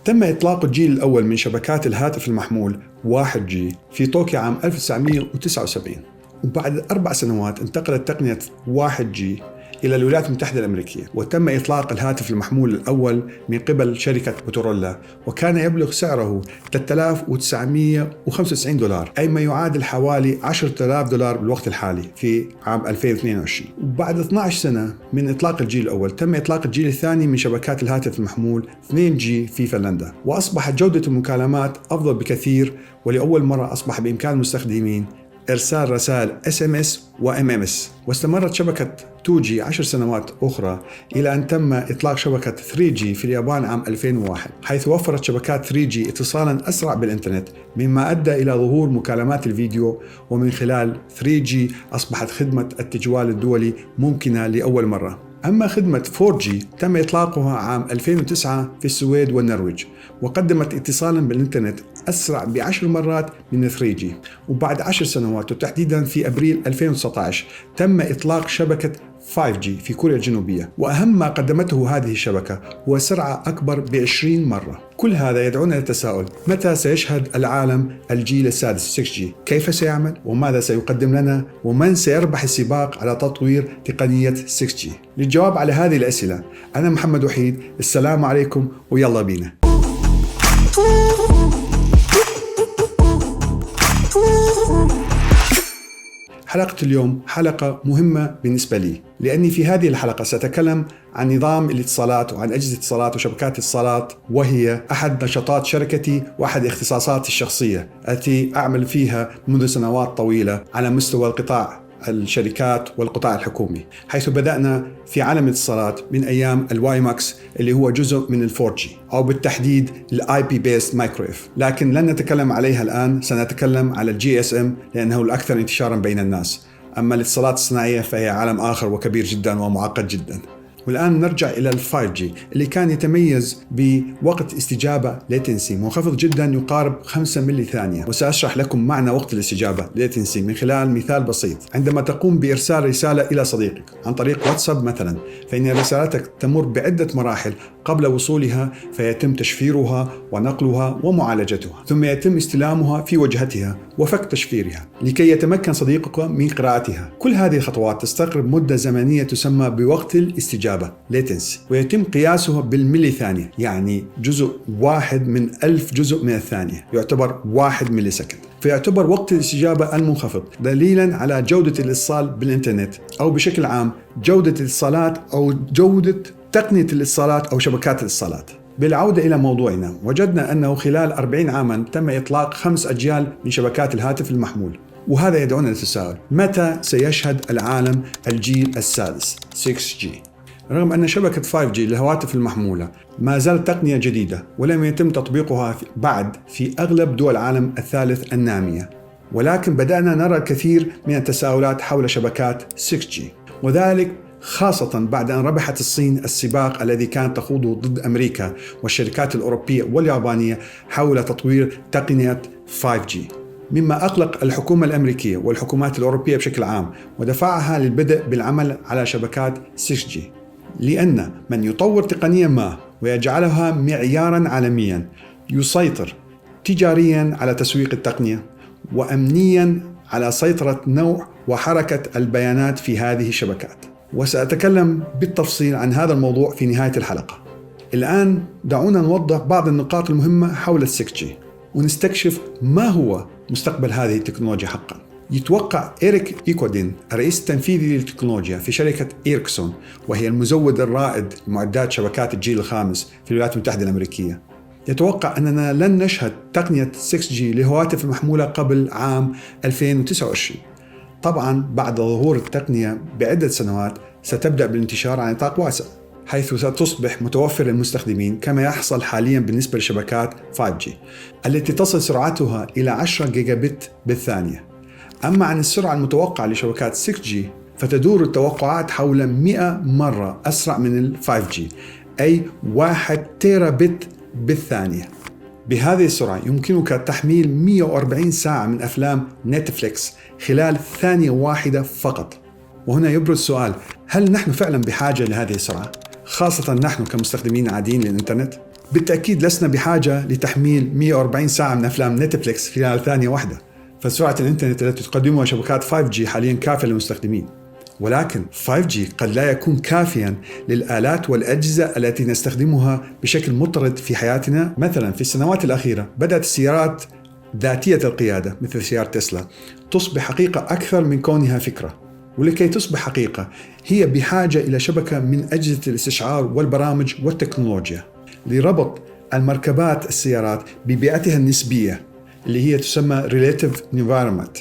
تم إطلاق الجيل الأول من شبكات الهاتف المحمول 1G في طوكيو عام 1979، وبعد 4 سنوات انتقلت تقنية 1G إلى الولايات المتحدة الأمريكية، وتم إطلاق الهاتف المحمول الأول من قبل شركة موتورولا، وكان يبلغ سعره $3995، أي ما يعادل حوالي $10,000 بالوقت الحالي في عام 2022. وبعد 12 سنة من إطلاق الجيل الأول تم إطلاق الجيل الثاني من شبكات الهاتف المحمول 2G في فنلندا، وأصبحت جودة المكالمات أفضل بكثير، ولأول مرة أصبح بإمكان المستخدمين إرسال رسائل SMS و MMS. واستمرت شبكة 2G 10 سنوات أخرى إلى أن تم إطلاق شبكة 3G في اليابان عام 2001، حيث وفرت شبكات 3G اتصالاً أسرع بالإنترنت، مما أدى إلى ظهور مكالمات الفيديو. ومن خلال 3G أصبحت خدمة التجوال الدولي ممكنة لأول مرة. أما خدمة 4G تم إطلاقها عام 2009 في السويد والنرويج، وقدمت اتصالاً بالإنترنت أسرع ب10 مرات من 3G. وبعد 10 سنوات وتحديداً في أبريل 2019 تم إطلاق شبكة 5G في كوريا الجنوبية، وأهم ما قدمته هذه الشبكة هو سرعة أكبر ب20 مرة. كل هذا يدعونا للتساؤل: متى سيشهد العالم الجيل السادس 6G؟ كيف سيعمل؟ وماذا سيقدم لنا؟ ومن سيربح السباق على تطوير تقنية 6G؟ للجواب على هذه الأسئلة أنا محمد وحيد، السلام عليكم ويلا بينا. حلقة اليوم حلقة مهمة بالنسبة لي، لأني في هذه الحلقة سأتكلم عن نظام الاتصالات وعن أجهزة الاتصالات وشبكات الاتصالات، وهي أحد نشاطات شركتي وأحد اختصاصاتي الشخصية التي أعمل فيها منذ سنوات طويلة على مستوى القطاع الشركات والقطاع الحكومي، حيث بدأنا في عالم الاتصالات من أيام الواي ماكس اللي هو جزء من ال4G، أو بالتحديد IP based microwave، لكن لن نتكلم عليها الآن، سنتكلم على GSM لأنه الأكثر انتشاراً بين الناس. أما الاتصالات الصناعية فهي عالم آخر وكبير جداً ومعقد جداً. والآن نرجع إلى ال5G اللي كان يتميز بوقت استجابة latency منخفض جدا يقارب 5 ملي ثانية، وسأشرح لكم معنى وقت الاستجابة latency من خلال مثال بسيط. عندما تقوم بإرسال رسالة إلى صديقك عن طريق واتساب مثلا، فإن رسالتك تمر بعدة مراحل قبل وصولها، فيتم تشفيرها ونقلها ومعالجتها، ثم يتم استلامها في وجهتها وفك تشفيرها لكي يتمكن صديقك من قراءتها. كل هذه الخطوات تستغرق مدة زمنية تسمى بوقت الاستجابة latency، ويتم قياسها بالملي ثانية، يعني جزء واحد من 1000 جزء من الثانية يعتبر 1 ملي سكند. فيعتبر وقت الاستجابة المنخفض دليلاً على جودة الاتصال بالإنترنت، أو بشكل عام جودة الاتصالات أو جودة تقنية الاتصالات أو شبكات الاتصالات. بالعودة إلى موضوعنا، وجدنا أنه خلال 40 عاماً تم إطلاق 5 أجيال من شبكات الهاتف المحمول، وهذا يدعونا للتساؤل: متى سيشهد العالم الجيل السادس 6G؟ رغم أن شبكة 5G للهواتف المحمولة ما زالت تقنية جديدة ولم يتم تطبيقها بعد في أغلب دول العالم الثالث النامية، ولكن بدأنا نرى الكثير من التساؤلات حول شبكات 6G، وذلك خاصة بعد أن ربحت الصين السباق الذي كانت تخوضه ضد أمريكا والشركات الأوروبية واليابانية حول تطوير تقنية 5G، مما أقلق الحكومة الأمريكية والحكومات الأوروبية بشكل عام ودفعها للبدء بالعمل على شبكات 6G. لأن من يطور تقنية ما ويجعلها معياراً عالمياً يسيطر تجارياً على تسويق التقنية، وأمنياً على سيطرة نوع وحركة البيانات في هذه الشبكات. وسأتكلم بالتفصيل عن هذا الموضوع في نهاية الحلقة. الآن دعونا نوضح بعض النقاط المهمة حول ال 6G ونستكشف ما هو مستقبل هذه التكنولوجيا حقاً. يتوقع إيريك إيكودين الرئيس التنفيذي للتكنولوجيا في شركة إيركسون، وهي المزود الرائد لمعدات شبكات الجيل الخامس في الولايات المتحدة الأمريكية، يتوقع أننا لن نشهد تقنية 6G لهواتف المحمولة قبل عام 2029. طبعاً بعد ظهور التقنية بعدة سنوات ستبدأ بالانتشار على نطاق واسع، حيث ستصبح متوفرة للمستخدمين كما يحصل حالياً بالنسبة لشبكات 5G التي تصل سرعتها إلى 10 جيجا بت بالثانية. أما عن السرعة المتوقعة لشبكات 6G فتدور التوقعات حول 100 مرة أسرع من ال 5G، أي 1 تيرا بت بالثانية. بهذه السرعة يمكنك تحميل 140 ساعة من أفلام نتفليكس خلال ثانية واحدة فقط. وهنا يبرز سؤال: هل نحن فعلا بحاجة لهذه السرعة؟ خاصة نحن كمستخدمين عاديين للإنترنت؟ بالتأكيد لسنا بحاجة لتحميل 140 ساعة من أفلام نتفليكس خلال ثانية واحدة، فسرعة الإنترنت التي تقدمها شبكات 5G حاليا كافية للمستخدمين. ولكن 5G قد لا يكون كافيا للآلات والأجهزة التي نستخدمها بشكل مضطرد في حياتنا. مثلا في السنوات الأخيرة بدأت السيارات ذاتية القيادة مثل سيارة تسلا تصبح حقيقة أكثر من كونها فكرة، ولكي تصبح حقيقة هي بحاجة إلى شبكة من أجهزة الاستشعار والبرامج والتكنولوجيا لربط المركبات السيارات ببيئتها النسبية اللي هي تسمى Relative Environment.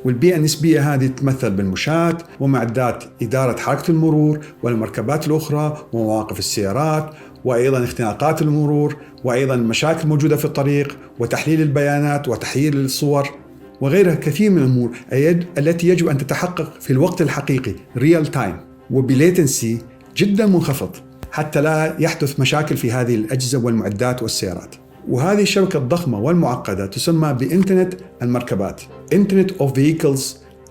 والبيئة النسبية هذه تتمثل بالمشاة ومعدات إدارة حركة المرور والمركبات الأخرى ومواقف السيارات، وأيضا اختناقات المرور، وأيضا المشاكل الموجودة في الطريق، وتحليل البيانات وتحليل الصور، وغيرها كثير من الأمور التي يجب أن تتحقق في الوقت الحقيقي real time وبليتنسي جدا منخفض حتى لا يحدث مشاكل في هذه الأجهزة والمعدات والسيارات. وهذه الشبكة الضخمة والمعقدة تسمى بإنترنت المركبات Internet of Vehicles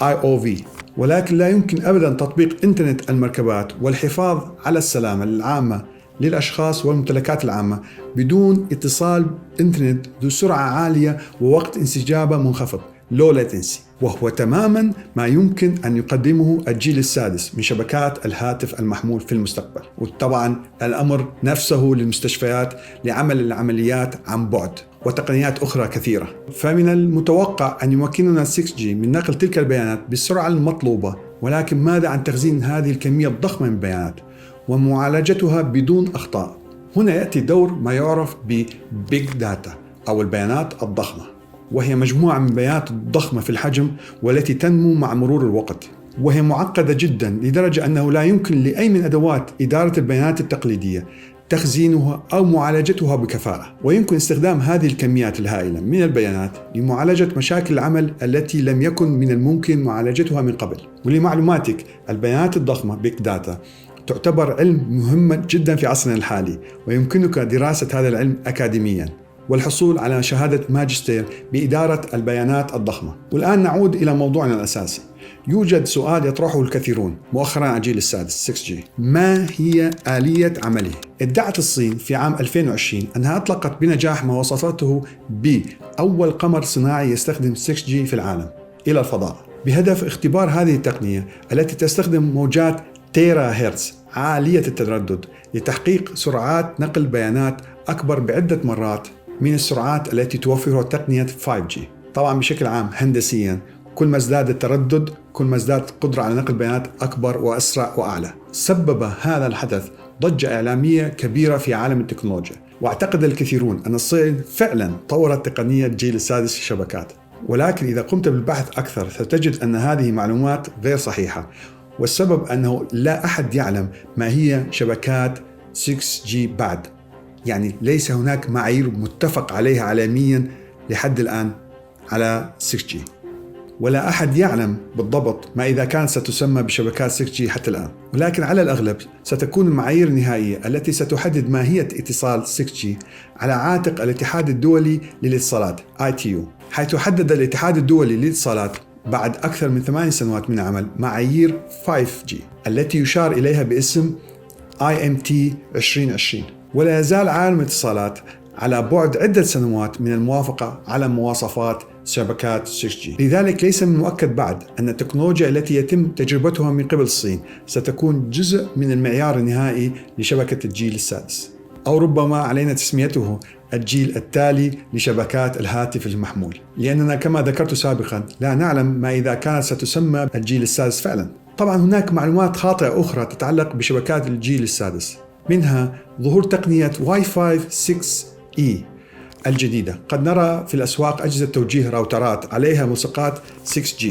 IOV. ولكن لا يمكن أبدا تطبيق إنترنت المركبات والحفاظ على السلامة العامة للأشخاص والممتلكات العامة بدون اتصال إنترنت ذو سرعة عالية ووقت استجابة منخفض low latency، وهو تماما ما يمكن أن يقدمه الجيل السادس من شبكات الهاتف المحمول في المستقبل. وطبعا الأمر نفسه للمستشفيات لعمل العمليات عن بعد وتقنيات أخرى كثيرة. فمن المتوقع أن يمكننا 6G من نقل تلك البيانات بالسرعة المطلوبة، ولكن ماذا عن تخزين هذه الكمية الضخمة من البيانات ومعالجتها بدون أخطاء؟ هنا يأتي دور ما يعرف ببيج داتا أو البيانات الضخمة، وهي مجموعة من البيانات الضخمة في الحجم والتي تنمو مع مرور الوقت، وهي معقدة جدا لدرجة أنه لا يمكن لأي من أدوات إدارة البيانات التقليدية تخزينها أو معالجتها بكفاءة. ويمكن استخدام هذه الكميات الهائلة من البيانات لمعالجة مشاكل العمل التي لم يكن من الممكن معالجتها من قبل. ولمعلوماتك، البيانات الضخمة بيج داتا تعتبر علم مهم جدا في عصرنا الحالي، ويمكنك دراسة هذا العلم أكاديميا والحصول على شهادة ماجستير بإدارة البيانات الضخمة. والآن نعود إلى موضوعنا الأساسي. يوجد سؤال يطرحه الكثيرون مؤخرا على الجيل السادس 6G: ما هي آلية عمله؟ ادعت الصين في عام 2020 أنها أطلقت بنجاح ما وصفته بأول قمر صناعي يستخدم 6G في العالم إلى الفضاء، بهدف اختبار هذه التقنية التي تستخدم موجات تيرا هرتز عالية التردد لتحقيق سرعات نقل بيانات أكبر بعدة مرات من السرعات التي توفرها تقنية 5G. طبعا بشكل عام هندسيا، كل ما ازداد التردد كل ما ازداد قدرة على نقل بيانات أكبر وأسرع وأعلى. سبب هذا الحدث ضجة إعلامية كبيرة في عالم التكنولوجيا، واعتقد الكثيرون أن الصين فعلا طورت تقنية الجيل السادس في الشبكات. ولكن إذا قمت بالبحث أكثر ستجد أن هذه معلومات غير صحيحة، والسبب أنه لا أحد يعلم ما هي شبكات 6G بعد. يعني ليس هناك معايير متفق عليها عالميا لحد الآن على 6G، ولا أحد يعلم بالضبط ما إذا كانت ستسمى بشبكات 6G حتى الآن. ولكن على الأغلب ستكون المعايير النهائية التي ستحدد ماهية اتصال 6G على عاتق الاتحاد الدولي للاتصالات ITU، حيث حدد الاتحاد الدولي للاتصالات بعد أكثر من 8 سنوات من عمل معايير 5G التي يشار إليها باسم IMT 2020. ولا يزال عالم الاتصالات على بعد عدة سنوات من الموافقة على مواصفات شبكات 6G. لذلك ليس من المؤكد بعد أن التكنولوجيا التي يتم تجربتها من قبل الصين ستكون جزء من المعيار النهائي لشبكة الجيل السادس، أو ربما علينا تسميته الجيل التالي لشبكات الهاتف المحمول، لأننا كما ذكرت سابقا لا نعلم ما إذا كانت ستسمى الجيل السادس فعلا. طبعا هناك معلومات خاطئة أخرى تتعلق بشبكات الجيل السادس، منها ظهور تقنية واي فاي 6E الجديدة. قد نرى في الأسواق أجهزة توجيه راوترات عليها ملصقات 6G،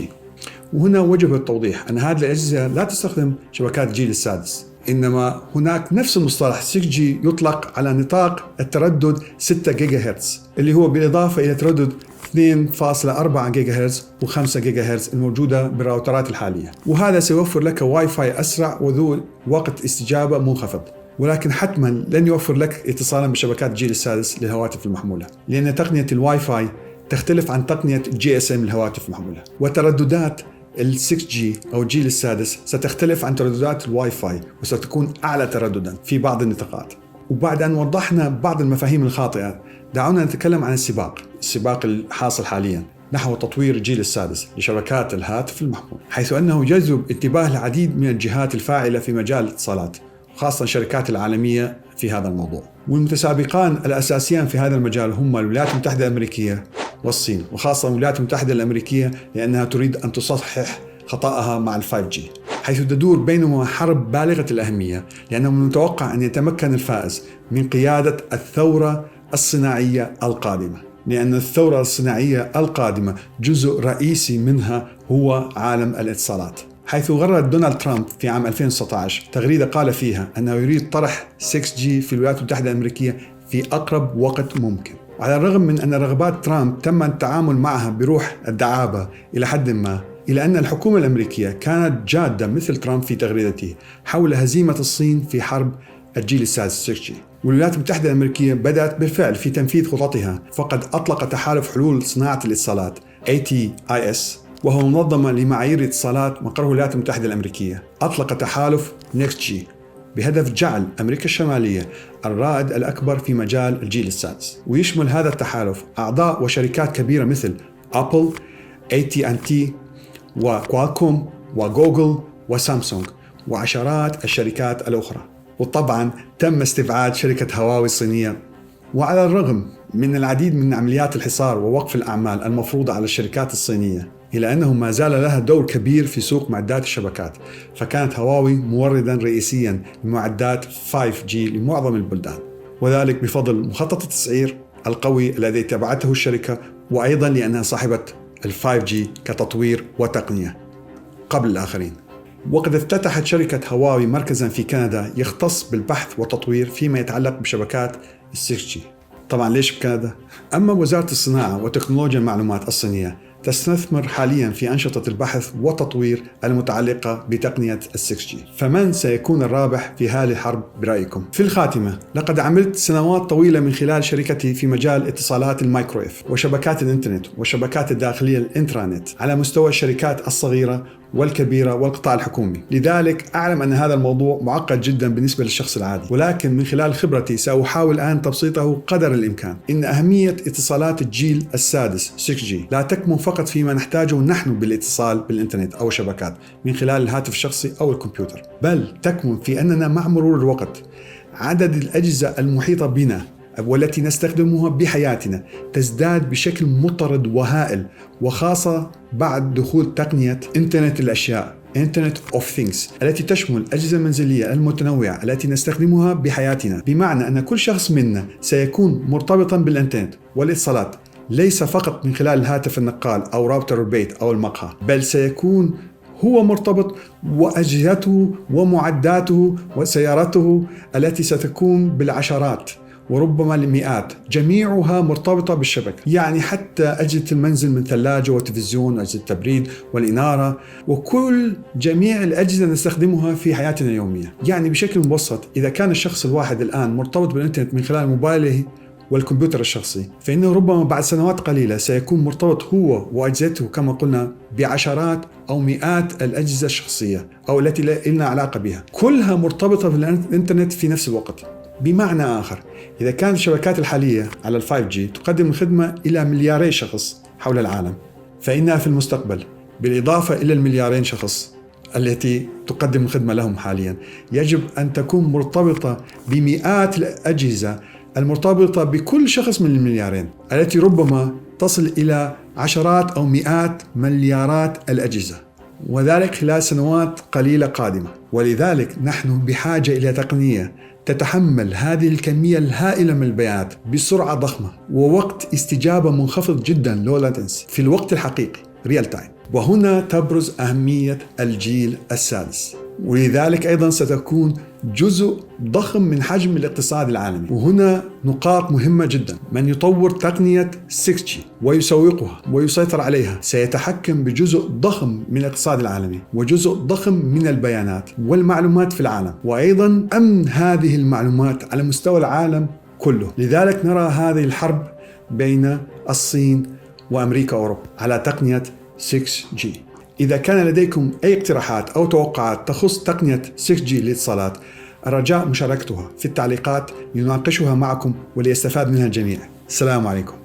وهنا وجب التوضيح أن هذه الأجهزة لا تستخدم شبكات الجيل السادس، إنما هناك نفس المصطلح 6G يطلق على نطاق التردد 6 جيجا هرتز، اللي هو بالإضافة إلى تردد 2.4 جيجا هرتز و5 جيجا هرتز الموجودة بالراوترات الحالية. وهذا سيوفر لك واي فاي أسرع وذو وقت استجابة منخفض، ولكن حتما لن يوفر لك اتصالا بشبكات الجيل السادس للهواتف المحمولة، لأن تقنية الواي فاي تختلف عن تقنية GSM للهواتف المحمولة، وترددات ال 6G أو الجيل السادس ستختلف عن ترددات الواي فاي وستكون أعلى ترددا في بعض النطاقات. وبعد أن وضحنا بعض المفاهيم الخاطئة، دعونا نتكلم عن السباق الحاصل حاليا نحو تطوير الجيل السادس لشبكات الهاتف المحمول، حيث أنه يجذب انتباه العديد من الجهات الفاعلة في مجال الاتصالات، خاصة الشركات العالمية في هذا الموضوع. والمتسابقان الأساسيان في هذا المجال هم الولايات المتحدة الأمريكية والصين، وخاصة الولايات المتحدة الأمريكية لأنها تريد أن تصحح خطأها مع 5G، حيث تدور بينهما حرب بالغة الأهمية، لأنه من المتوقع أن يتمكن الفائز من قيادة الثورة الصناعية القادمة، لأن الثورة الصناعية القادمة جزء رئيسي منها هو عالم الاتصالات. حيث غرد دونالد ترامب في عام 2019 تغريدة قال فيها أنه يريد طرح 6G في الولايات المتحدة الأمريكية في أقرب وقت ممكن. على الرغم من أن رغبات ترامب تم التعامل معها بروح الدعابة إلى حد ما، إلا أن الحكومة الأمريكية كانت جادة مثل ترامب في تغريدته حول هزيمة الصين في حرب الجيل السادس 6G. والولايات المتحدة الأمريكية بدأت بالفعل في تنفيذ خططها، فقد أطلق تحالف حلول صناعة الاتصالات ATIS، وهو منظمة لمعايير الاتصالات مقره الولايات المتحدة الأمريكية، أطلق تحالف NextG بهدف جعل أمريكا الشمالية الرائد الأكبر في مجال الجيل السادس. ويشمل هذا التحالف أعضاء وشركات كبيرة مثل أبل، AT&T، وكوالكوم، وجوجل، وسامسونج، وعشرات الشركات الأخرى. وطبعا تم استبعاد شركة هواوي الصينية. وعلى الرغم من العديد من عمليات الحصار ووقف الأعمال المفروضة على الشركات الصينية، إلا أنه ما زال لها دور كبير في سوق معدات الشبكات، فكانت هواوي موردا رئيسيا لمعدات 5G لمعظم البلدان، وذلك بفضل مخطط التسعير القوي الذي اتبعته الشركة، وأيضا لأنها صاحبة 5G كتطوير وتقنية قبل الآخرين. وقد افتتحت شركة هواوي مركزا في كندا يختص بالبحث والتطوير فيما يتعلق بشبكات 6G. طبعا ليش بكندا؟ أما وزارة الصناعة وتكنولوجيا المعلومات الصينية تستثمر حاليا في أنشطة البحث والتطوير المتعلقة بتقنية 6G. فمن سيكون الرابح في هذه الحرب برأيكم؟ في الخاتمة، لقد عملت سنوات طويلة من خلال شركتي في مجال اتصالات المايكرويف وشبكات الإنترنت والشبكات الداخلية الإنترانت على مستوى الشركات الصغيرة والكبيرة والقطاع الحكومي. لذلك أعلم أن هذا الموضوع معقد جدا بالنسبة للشخص العادي، ولكن من خلال خبرتي سأحاول الآن تبسيطه قدر الإمكان. إن أهمية اتصالات الجيل السادس 6G لا تكمن فقط فيما نحتاجه نحن بالاتصال بالإنترنت أو الشبكات من خلال الهاتف الشخصي أو الكمبيوتر، بل تكمن في أننا مع مرور الوقت عدد الأجهزة المحيطة بنا والتي نستخدمها بحياتنا تزداد بشكل مضطرد وهائل، وخاصة بعد دخول تقنية إنترنت الأشياء Internet of Things التي تشمل الأجهزة المنزلية المتنوعة التي نستخدمها بحياتنا. بمعنى أن كل شخص منا سيكون مرتبطا بالإنترنت والاتصالات، ليس فقط من خلال الهاتف النقال أو راوتر البيت أو المقهى، بل سيكون هو مرتبط وأجهزته ومعداته وسيارته التي ستكون بالعشرات وربما المئات، جميعها مرتبطة بالشبكة. يعني حتى أجهزة المنزل من ثلاجة وتلفزيون وأجهزة التبريد والإنارة وكل جميع الأجهزة نستخدمها في حياتنا اليومية. يعني بشكل مبسط، إذا كان الشخص الواحد الآن مرتبط بالإنترنت من خلال موبايله والكمبيوتر الشخصي، فإنه ربما بعد سنوات قليلة سيكون مرتبط هو وأجهزته كما قلنا بعشرات أو مئات الأجهزة الشخصية أو التي لنا علاقة بها، كلها مرتبطة بالإنترنت في نفس الوقت. بمعنى آخر، إذا كانت الشبكات الحالية على 5G تقدم الخدمة إلى ملياري شخص حول العالم، فإنها في المستقبل بالإضافة إلى المليارين شخص التي تقدم الخدمة لهم حاليا يجب أن تكون مرتبطة بمئات الأجهزة المرتبطة بكل شخص من المليارين التي ربما تصل إلى عشرات أو مئات مليارات الأجهزة، وذلك خلال سنوات قليلة قادمة. ولذلك نحن بحاجة إلى تقنية تتحمل هذه الكمية الهائلة من البيانات بسرعة ضخمة ووقت استجابة منخفض جدا low latency في الوقت الحقيقي real time. وهنا تبرز أهمية الجيل السادس، ولذلك أيضا ستكون جزء ضخم من حجم الاقتصاد العالمي. وهنا نقاط مهمة جدا. من يطور تقنية 6G ويسوقها ويسيطر عليها سيتحكم بجزء ضخم من الاقتصاد العالمي وجزء ضخم من البيانات والمعلومات في العالم، وأيضا أمن هذه المعلومات على مستوى العالم كله. لذلك نرى هذه الحرب بين الصين وأمريكا وأوروبا على تقنية 6G. إذا كان لديكم أي اقتراحات أو توقعات تخص تقنية 6G للاتصالات الرجاء مشاركتها في التعليقات لنناقشها معكم وليستفاد منها الجميع. السلام عليكم.